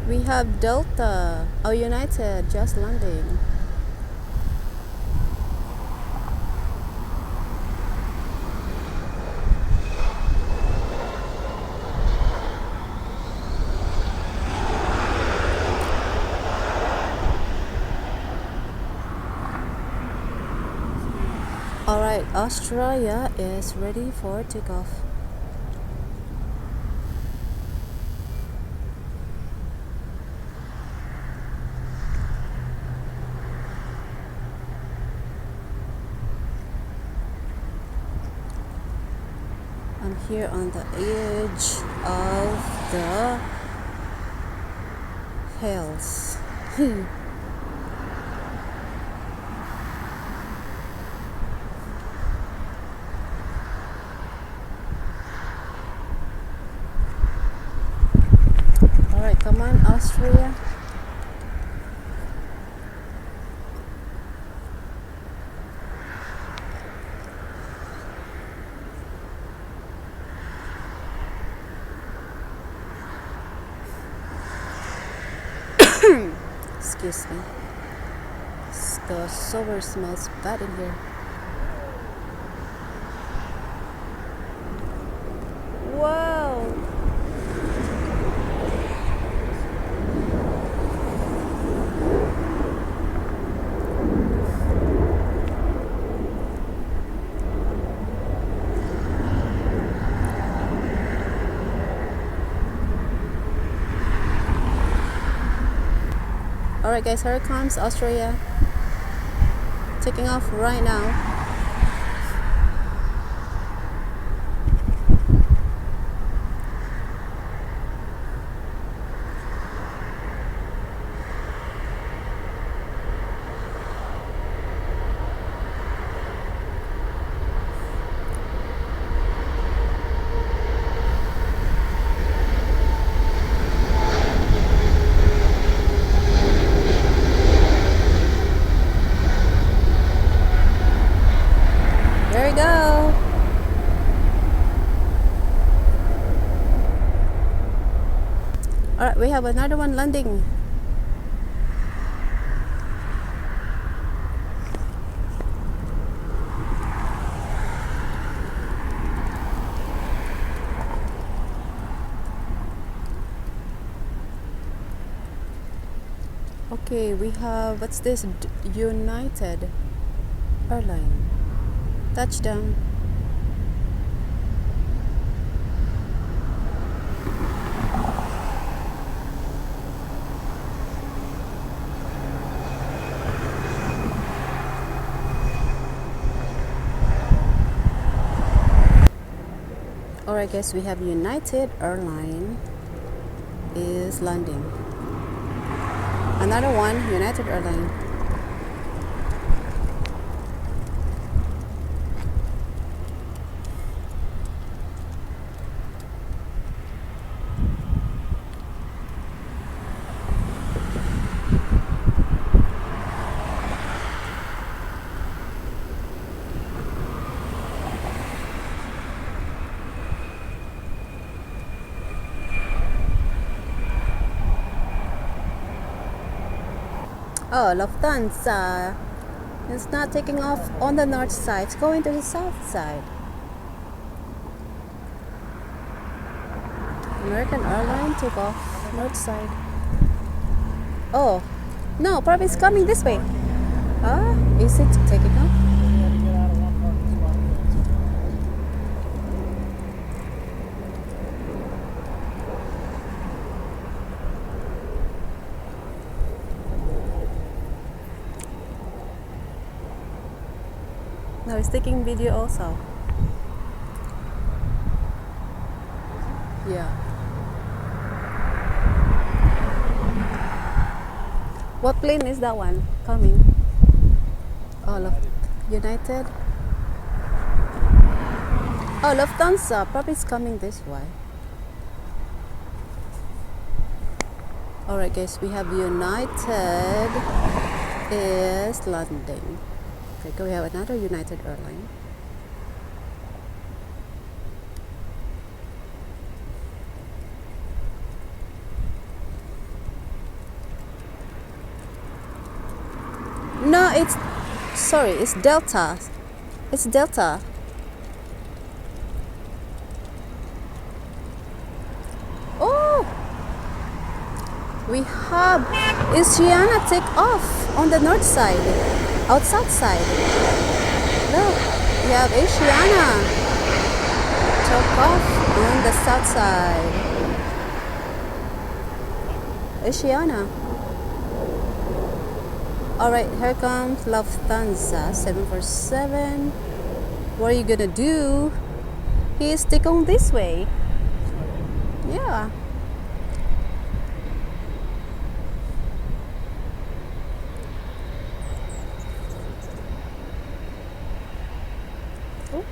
We have Delta. Oh, United just landing. Alright, Australia is ready for takeoff. I'm here on the edge of the hills. Alright, come on, Australia. Excuse me. The sober smells bad in here. Wow! Alright guys, here it comes, Australia. Taking off right now. There we go. Alright, we have another one landing. Okay, we have, what's this? United Airline. Touchdown. Alright guys, we have United Airline is landing. Another one, United Airline. Oh, Lufthansa. It's not taking off on the north side. It's going to the south side. American Airlines took off north side. Oh, no, probably it's coming this way. Ah, is it taking off? No, it's taking video also. Yeah. What plane is that one coming? Oh, United. Oh, Lufthansa. Probably it's coming this way. Alright guys, we have United is landing. Okay, we have another United Airline. it's sorry, it's Delta. It's Delta. Oh, we have Asiana take off on the north side, outside side. Look, we have Asiana take off on the south side. Asiana. Alright, here comes Lufthansa 747. What are you gonna do? He's stick on this way. Yeah. Oh.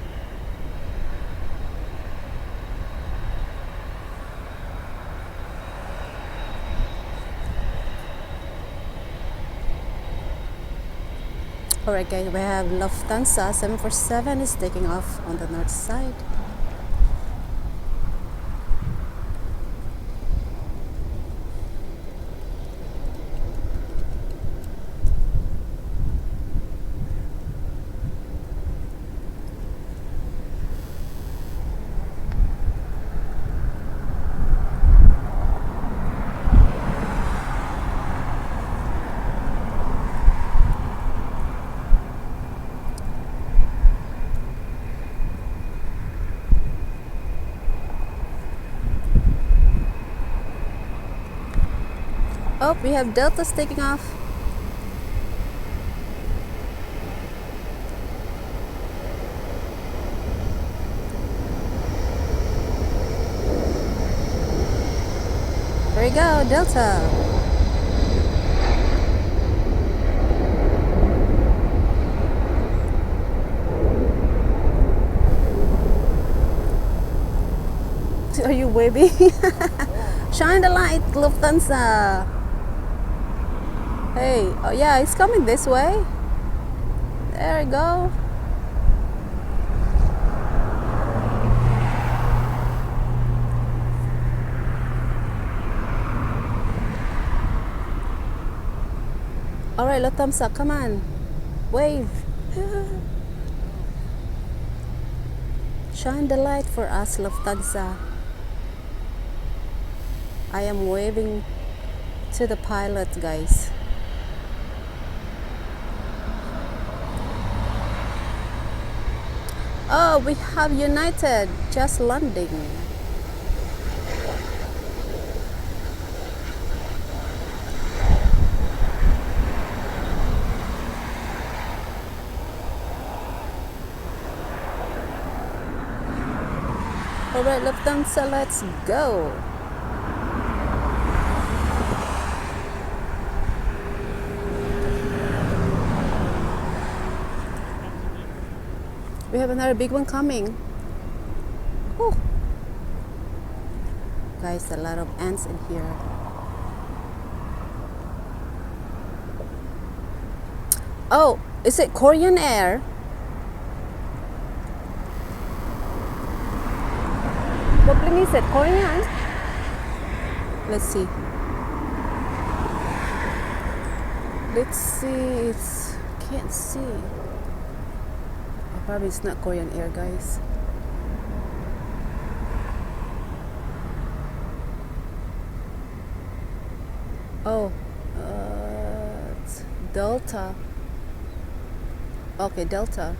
Alright guys, we have Lufthansa 747 is taking off on the north side. Oh, we have Delta's taking off. There you go, Delta. Are you waving? Shine the light, Lufthansa. Hey, oh yeah, it's coming this way. There we go. Alright, Lufthansa, come on. Wave. Shine the light for us, Lufthansa. I am waving to the pilot, guys. Oh, we have United just landing. Alright, Lufthansa, let's go. We have another big one coming. Whew. Guys, a lot of ants in here. Oh, is it Korean Air? What plane is it? Korean? Let's see. Let's see. It's can't see. Probably it's not Korean Air, guys. Oh, it's Delta. Okay, Delta.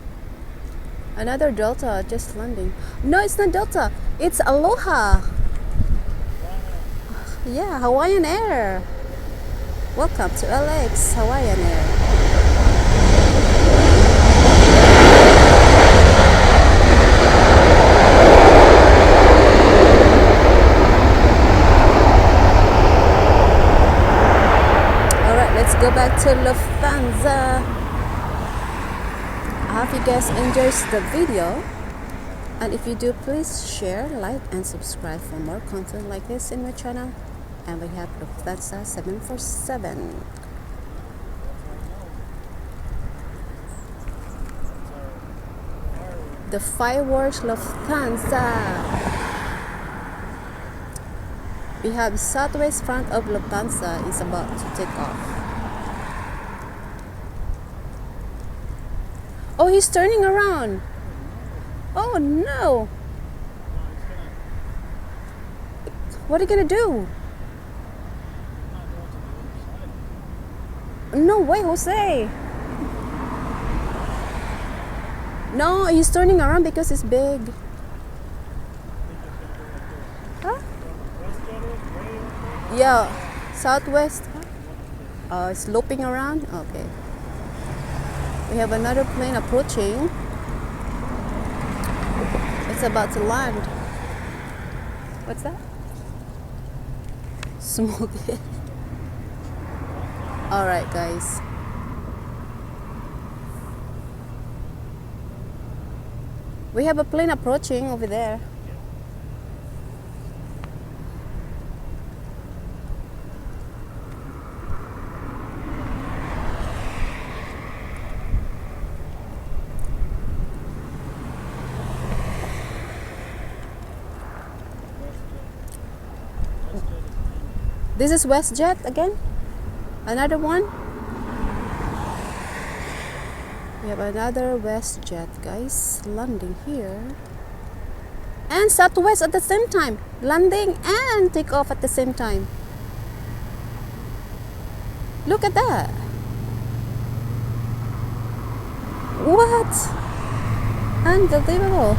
Another Delta just landing. No, it's not Delta. It's Aloha. Yeah, Hawaiian Air. Welcome to LAX Hawaiian Air. Let's go back to Lufthansa. I hope you guys enjoyed the video, and if you do, please share, like, and subscribe for more content like this in my channel. And we have Lufthansa 747. The fireworks Lufthansa. We have southwest front of Lufthansa is about to take off. Oh, he's turning around. Oh no. What are you gonna do? No way, Jose. No, he's turning around because it's big. Huh? Yeah, southwest. Oh, it's looping around? Okay. We have another plane approaching. It's about to land. What's that? Smoke it. Alright, guys. We have a plane approaching over there. This is WestJet again? Another one? We have another WestJet, guys, landing here. And Southwest at the same time. Landing and take off at the same time. Look at that. What? Unbelievable.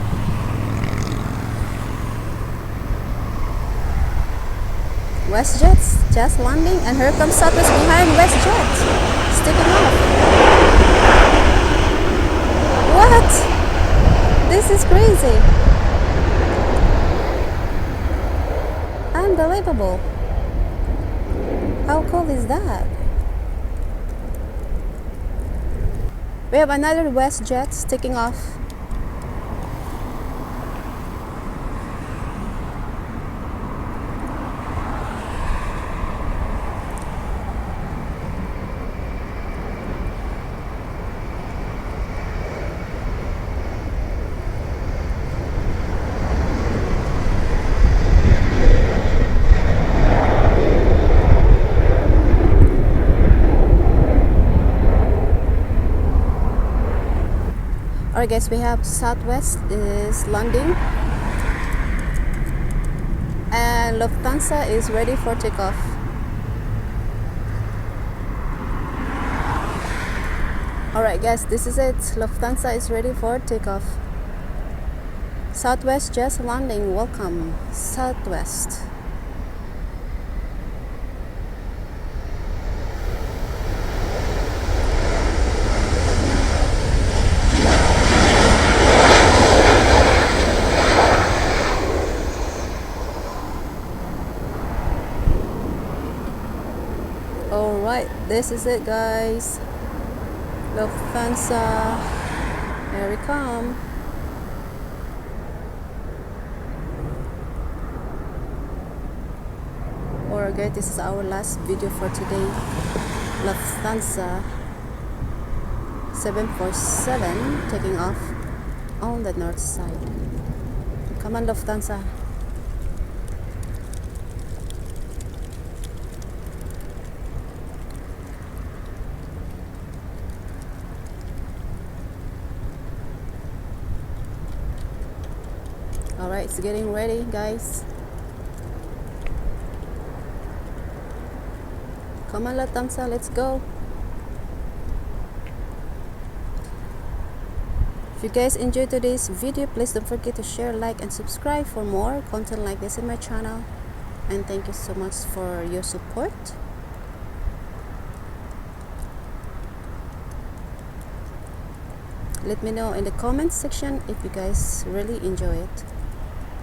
WestJet's just landing, and here comes Southwest behind WestJet, sticking off. What? This is crazy. Unbelievable. How cool is that? We have another WestJet sticking off. Alright guys, we have Southwest is landing and Lufthansa is ready for takeoff. Alright guys, this is it. Lufthansa is ready for takeoff. Southwest just landing. Welcome, Southwest. Alright, this is it guys. Lufthansa, here we come. Alright guys, this is our last video for today. Lufthansa 747 taking off on the north side. Come on Lufthansa. Alright, it's getting ready guys. Come on Lufthansa, let's go. If you guys enjoyed today's video, please don't forget to share, like and subscribe for more content like this in my channel. And thank you so much for your support. Let me know in the comments section if you guys really enjoy it.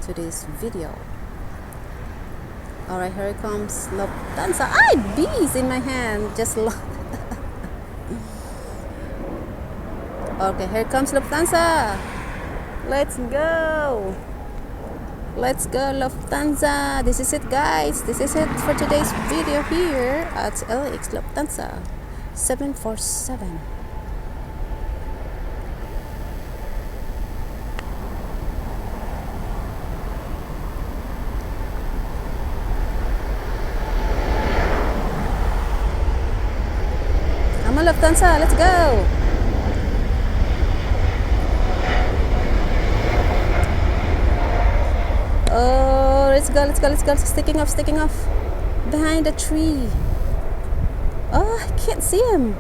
Today's video. Alright, here it comes Lufthansa. Bees in my hand. Just okay, here comes Lufthansa. Let's go. Let's go Lufthansa. This is it guys. This is it for today's video here at LAX Lufthansa 747. Lufthansa, let's go. go, let's go, let's go. Sticking off behind a tree. Oh, I can't see him.